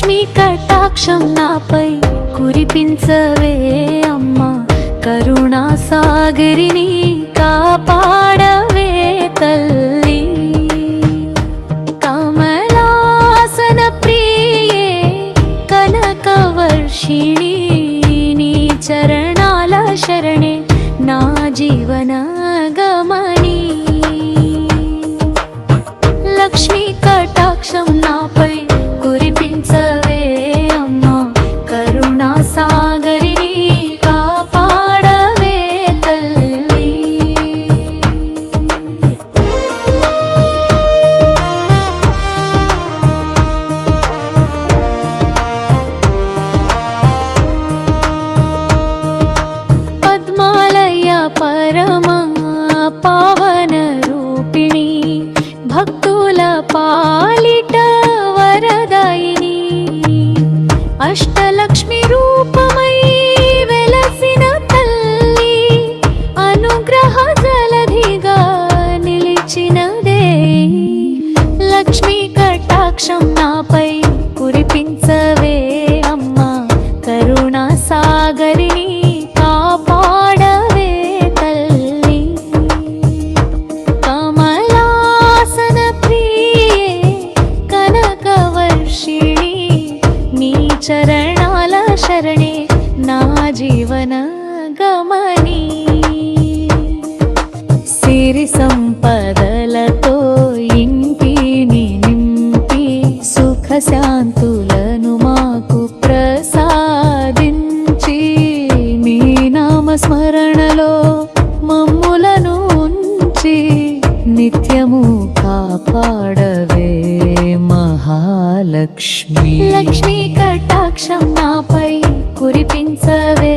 లక్ష్మీ కటాక్షం నాపై కురిపించవే అమ్మా, కరుణా సాగరిని కాపాడవే తల్లి. కమలాసన ప్రియే కనకవర్షిణి, నీ చరణాల శరణే నా జీవన గమని. లక్ష్మీ కటాక్షం నాపై కురిపించవే అమ్మా, కరుణా సాగరిని కాపాడవే తల్లి. పద్మాలయ పరమా పావన రూపిణి, భక్తుల పాలిట వరదాయిని, అష్టలక్ష్మి రూపమై వెలసిన తల్లి, అనుగ్రహ జలధిగా నిలిచినదే. లక్ష్మీ కటాక్షం నాపై కురిపించవే అమ్మా, కరుణా సాగరిని కాపాడవే తల్లి. కమలాసన ప్రియే కనకవర్షిణి, నీ చరణాల శరణే నా జీవన గమని. సిరి సంపదలతో ఇంటిని నింపి, సుఖ శాంతులను మాకు ప్రసాదించి, మీ నామ స్మరణలో మమ్ములను ఉంచి, నిత్యము కాపాడవే మహాలక్ష్మి. లక్ష్మీ కటాక్షం నాపై కురిపించవే